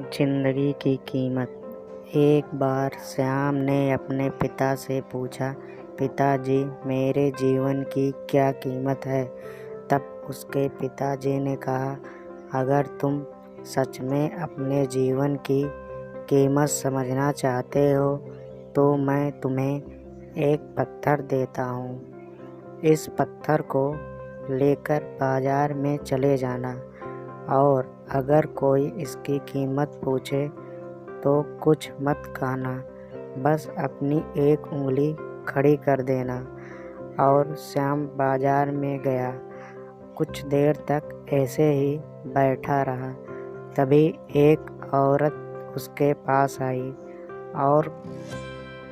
जिंदगी की कीमत। एक बार श्याम ने अपने पिता से पूछा, पिताजी मेरे जीवन की क्या कीमत है। तब उसके पिताजी ने कहा, अगर तुम सच में अपने जीवन की कीमत समझना चाहते हो तो मैं तुम्हें एक पत्थर देता हूँ। इस पत्थर को लेकर बाजार में चले जाना और अगर कोई इसकी कीमत पूछे तो कुछ मत कहना, बस अपनी एक उंगली खड़ी कर देना। और श्याम बाजार में गया। कुछ देर तक ऐसे ही बैठा रहा। तभी एक औरत उसके पास आई और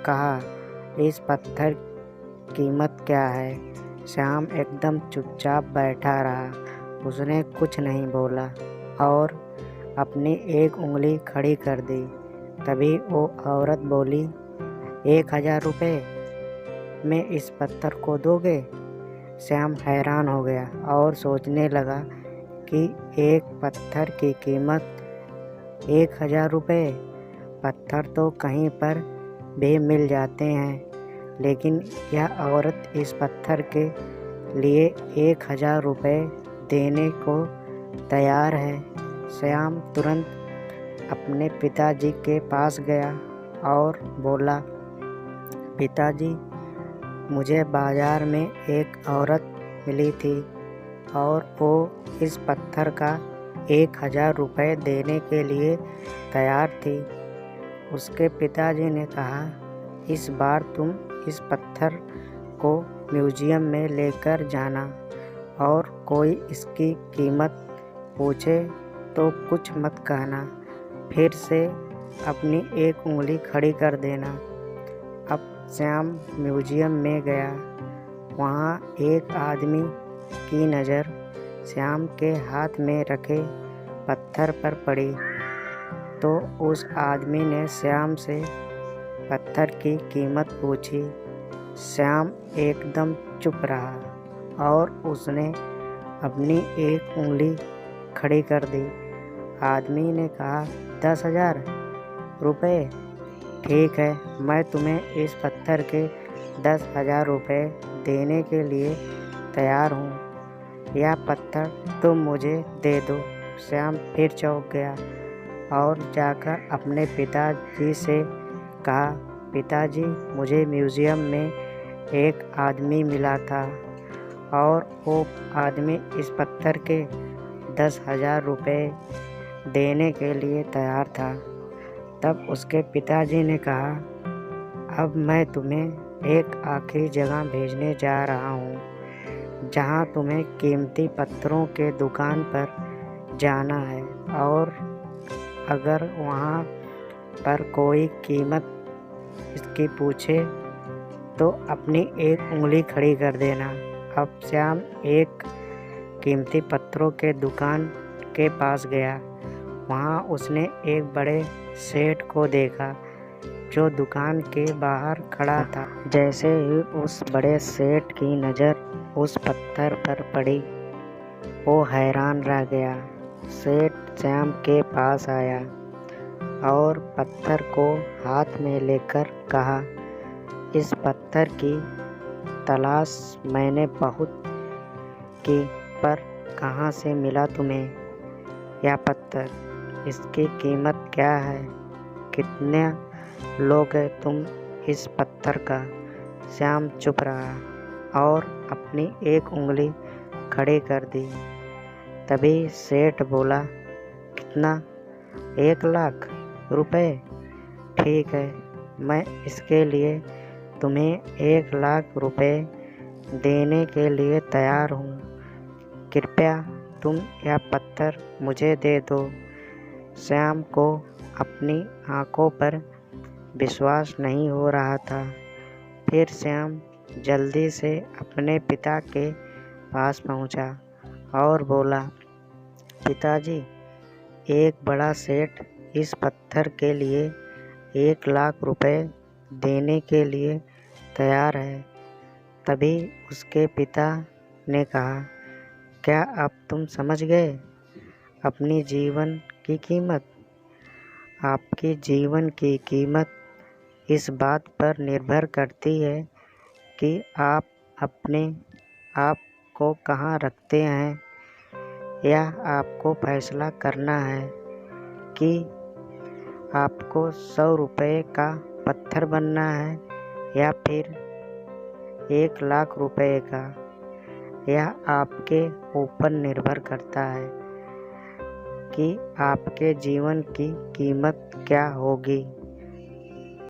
कहा, इस पत्थर कीमत क्या है। श्याम एकदम चुपचाप बैठा रहा। उसने कुछ नहीं बोला और अपनी एक उंगली खड़ी कर दी। तभी वो औरत बोली, 1000 रुपये में इस पत्थर को दोगे। श्याम हैरान हो गया और सोचने लगा कि एक पत्थर की कीमत 1000 रुपये। पत्थर तो कहीं पर भी मिल जाते हैं, लेकिन यह औरत इस पत्थर के लिए 1000 रुपये देने को तैयार है। श्याम तुरंत अपने पिताजी के पास गया और बोला, पिताजी मुझे बाजार में एक औरत मिली थी और वो इस पत्थर का 1000 रुपये देने के लिए तैयार थी। उसके पिताजी ने कहा, इस बार तुम इस पत्थर को म्यूजियम में लेकर जाना और कोई इसकी कीमत पूछे तो कुछ मत कहना, फिर से अपनी एक उंगली खड़ी कर देना। अब श्याम म्यूजियम में गया। वहाँ एक आदमी की नज़र श्याम के हाथ में रखे पत्थर पर पड़ी तो उस आदमी ने श्याम से पत्थर की कीमत पूछी। श्याम एकदम चुप रहा और उसने अपनी एक उंगली खड़ी कर दी। आदमी ने कहा, 10,000 रुपये। ठीक है, मैं तुम्हें इस पत्थर के 10,000 रुपये देने के लिए तैयार हूँ। यह पत्थर तुम मुझे दे दो। श्याम फिर चौंक गया और जाकर अपने पिताजी से कहा, पिताजी मुझे म्यूज़ियम में एक आदमी मिला था और वो आदमी इस पत्थर के 10,000 रुपये देने के लिए तैयार था। तब उसके पिताजी ने कहा, अब मैं तुम्हें एक आखिरी जगह भेजने जा रहा हूँ जहाँ तुम्हें कीमती पत्थरों के दुकान पर जाना है और अगर वहाँ पर कोई कीमत इसकी पूछे तो अपनी एक उंगली खड़ी कर देना। अब श्याम एक कीमती पत्थरों के दुकान के पास गया। वहाँ उसने एक बड़े सेठ को देखा जो दुकान के बाहर खड़ा था। जैसे ही उस बड़े सेठ की नज़र उस पत्थर पर पड़ी, वो हैरान रह गया। सेठ श्याम के पास आया और पत्थर को हाथ में लेकर कहा, इस पत्थर की तलाश मैंने बहुत की, पर कहाँ से मिला तुम्हें यह पत्थर। इसकी कीमत क्या है। कितने लोगे तुम इस पत्थर का। श्याम चुप रहा और अपनी एक उंगली खड़ी कर दी। तभी सेठ बोला, कितना। 1,00,000 रुपये। ठीक है, मैं इसके लिए तुम्हें 1,00,000 रुपये देने के लिए तैयार हूँ। कृपया तुम यह पत्थर मुझे दे दो। श्याम को अपनी आँखों पर विश्वास नहीं हो रहा था। फिर श्याम जल्दी से अपने पिता के पास पहुँचा और बोला, पिताजी एक बड़ा सेठ इस पत्थर के लिए 1,00,000 रुपये देने के लिए तैयार है। तभी उसके पिता ने कहा, क्या अब तुम समझ गए अपनी जीवन की कीमत। आपके जीवन की कीमत इस बात पर निर्भर करती है कि आप अपने आप को कहाँ रखते हैं। यह आपको फैसला करना है कि आपको 100 रुपये का पत्थर बनना है या फिर 1,00,000 रुपये का। यह आपके ऊपर निर्भर करता है कि आपके जीवन की कीमत क्या होगी।